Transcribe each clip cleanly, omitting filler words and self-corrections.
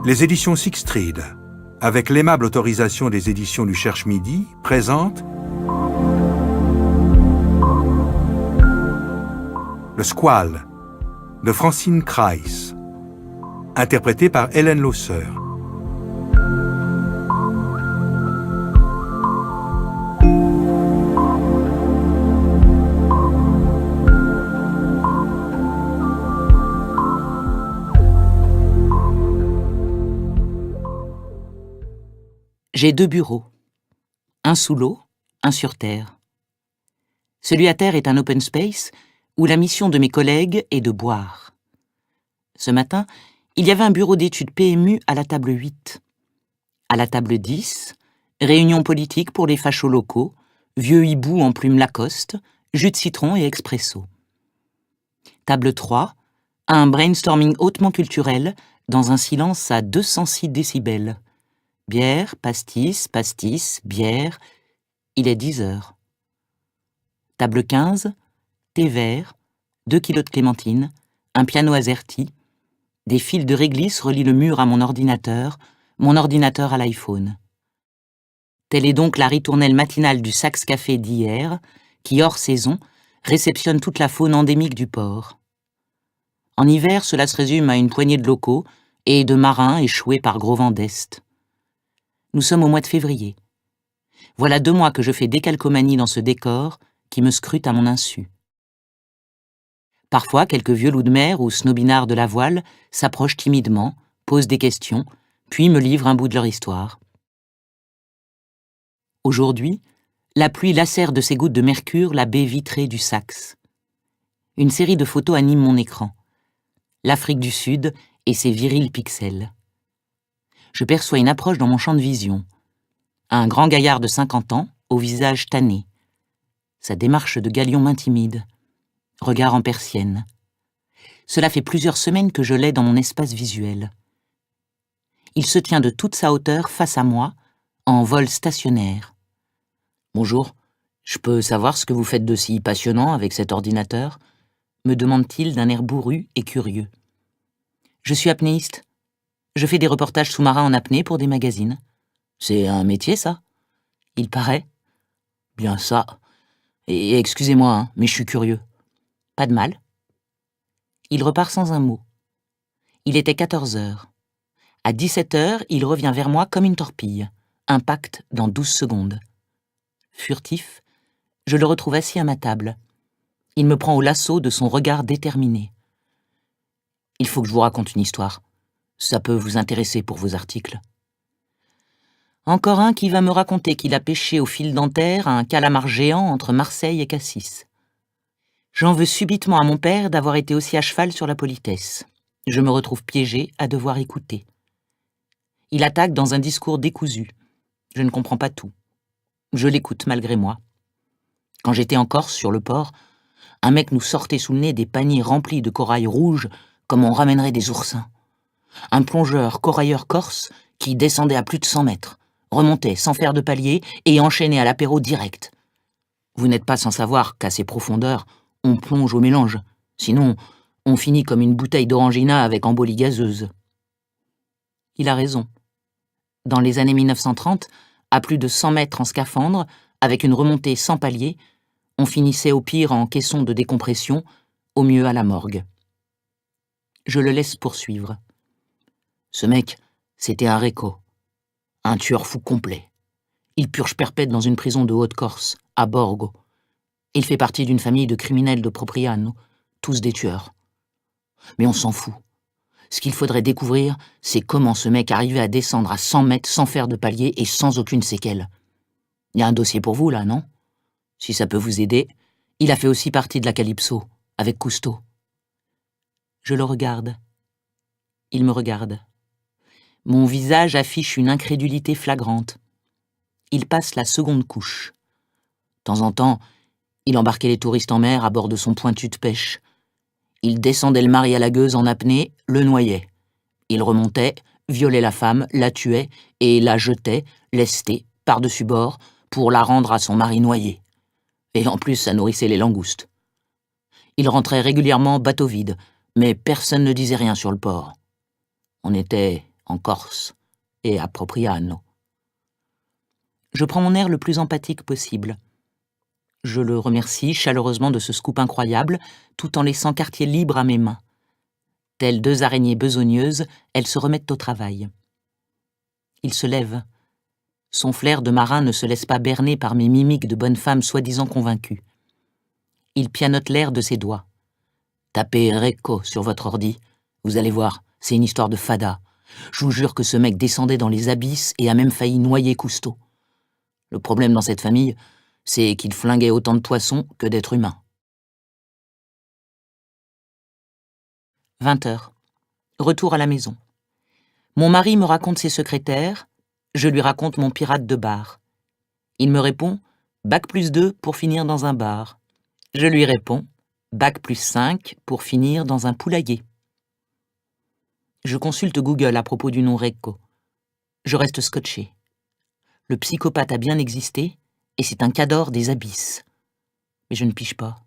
Les éditions Sixtreed, avec l'aimable autorisation des éditions du Cherche-Midi, présentent Le Squale de Francine Kreis, interprété par Hélène Lausseur. J'ai 2 bureaux, un sous l'eau, un sur terre. Celui à terre est un open space où la mission de mes collègues est de boire. Ce matin, il y avait un bureau d'études PMU à la table 8. À la table 10, réunion politique pour les fachos locaux, vieux hibou en plume Lacoste, jus de citron et expresso. Table 3, un brainstorming hautement culturel dans un silence à 206 décibels. Bière, pastis, bière, il est 10 heures. Table 15, thé vert, 2 kilos de clémentine, un piano AZERTY, des fils de réglisse relient le mur à mon ordinateur à l'iPhone. Telle est donc la ritournelle matinale du Saxe Café d'hier, qui, hors saison, réceptionne toute la faune endémique du port. En hiver, cela se résume à une poignée de locaux et de marins échoués par gros vent d'est. Nous sommes au mois de février. Voilà 2 mois que je fais décalcomanie dans ce décor qui me scrute à mon insu. Parfois, quelques vieux loups de mer ou snobinards de la voile s'approchent timidement, posent des questions, puis me livrent un bout de leur histoire. Aujourd'hui, la pluie lacère de ses gouttes de mercure la baie vitrée du Saxe. Une série de photos anime mon écran. L'Afrique du Sud et ses virils pixels. Je perçois une approche dans mon champ de vision. Un grand gaillard de 50 ans, au visage tanné. Sa démarche de galion m'intimide. Regard en persienne. Cela fait plusieurs semaines que je l'ai dans mon espace visuel. Il se tient de toute sa hauteur face à moi, en vol stationnaire. « Bonjour, je peux savoir ce que vous faites de si passionnant avec cet ordinateur ?» me demande-t-il d'un air bourru et curieux. « Je suis apnéiste. Je fais des reportages sous-marins en apnée pour des magazines. » « C'est un métier, ça ?»« Il paraît. »« Bien ça. Et excusez-moi, hein, mais je suis curieux. »« Pas de mal. » Il repart sans un mot. Il était 14 heures. À 17 heures, il revient vers moi comme une torpille. Impact dans 12 secondes. Furtif, je le retrouve assis à ma table. Il me prend au lasso de son regard déterminé. « Il faut que je vous raconte une histoire. Ça peut vous intéresser pour vos articles. » Encore un qui va me raconter qu'il a pêché au fil dentaire un calamar géant entre Marseille et Cassis. J'en veux subitement à mon père d'avoir été aussi à cheval sur la politesse. Je me retrouve piégée à devoir écouter. Il attaque dans un discours décousu. Je ne comprends pas tout. Je l'écoute malgré moi. Quand j'étais en Corse, sur le port, un mec nous sortait sous le nez des paniers remplis de corail rouge comme on ramènerait des oursins. Un plongeur corailleur corse qui descendait à plus de 100 mètres, remontait sans faire de palier et enchaînait à l'apéro direct. Vous n'êtes pas sans savoir qu'à ces profondeurs, on plonge au mélange. Sinon, on finit comme une bouteille d'orangina avec embolie gazeuse. Il a raison. Dans les années 1930, à plus de 100 mètres en scaphandre, avec une remontée sans palier, on finissait au pire en caisson de décompression, au mieux à la morgue. Je le laisse poursuivre. Ce mec, c'était un réco. Un tueur fou complet. Il purge perpète dans une prison de Haute-Corse, à Borgo. Il fait partie d'une famille de criminels de Propriano, tous des tueurs. Mais on s'en fout. Ce qu'il faudrait découvrir, c'est comment ce mec arrivait à descendre à 100 mètres sans faire de palier et sans aucune séquelle. Il y a un dossier pour vous, là, non? Si ça peut vous aider, il a fait aussi partie de la Calypso, avec Cousteau. Je le regarde. Il me regarde. Mon visage affiche une incrédulité flagrante. Il passe la seconde couche. De temps en temps, il embarquait les touristes en mer à bord de son pointu de pêche. Il descendait le mari à la gueuse en apnée, le noyait. Il remontait, violait la femme, la tuait et la jetait, lestée, par-dessus bord, pour la rendre à son mari noyé. Et en plus, ça nourrissait les langoustes. Il rentrait régulièrement bateau vide, mais personne ne disait rien sur le port. On était en Corse, et a Propriano. Je prends mon air le plus empathique possible. Je le remercie chaleureusement de ce scoop incroyable, tout en laissant quartier libre à mes mains. Telles deux araignées besogneuses, elles se remettent au travail. Il se lève. Son flair de marin ne se laisse pas berner par mes mimiques de bonne femme soi-disant convaincue. Il pianote l'air de ses doigts. Tapez Recco sur votre ordi. Vous allez voir, c'est une histoire de fada. Je vous jure que ce mec descendait dans les abysses et a même failli noyer Cousteau. Le problème dans cette famille, c'est qu'il flinguait autant de poissons que d'êtres humains. 20h. Retour à la maison. Mon mari me raconte ses secrétaires, je lui raconte mon pirate de bar. Il me répond « Bac+2 pour finir dans un bar ». Je lui réponds « Bac+5 pour finir dans un poulailler ». Je consulte Google à propos du nom Recco. Je reste scotché. Le psychopathe a bien existé, et c'est un cador des abysses. Mais je ne pige pas.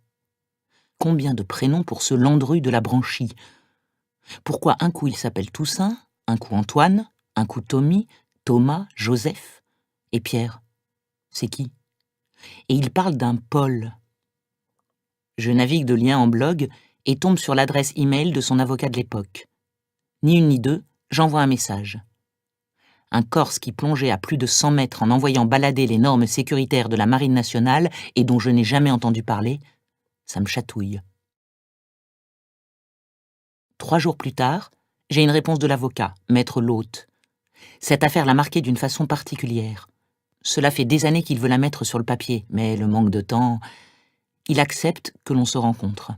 Combien de prénoms pour ce Landru de la branchie? Pourquoi un coup il s'appelle Toussaint, un coup Antoine, un coup Tommy, Thomas, Joseph? Et Pierre, c'est qui? Et il parle d'un Paul. Je navigue de lien en blog et tombe sur l'adresse email de son avocat de l'époque. Ni une ni deux, j'envoie un message. Un Corse qui plongeait à plus de 100 mètres en envoyant balader les normes sécuritaires de la Marine nationale et dont je n'ai jamais entendu parler, ça me chatouille. 3 jours plus tard, j'ai une réponse de l'avocat, maître Lhôte. Cette affaire l'a marqué d'une façon particulière. Cela fait des années qu'il veut la mettre sur le papier, mais le manque de temps... Il accepte que l'on se rencontre.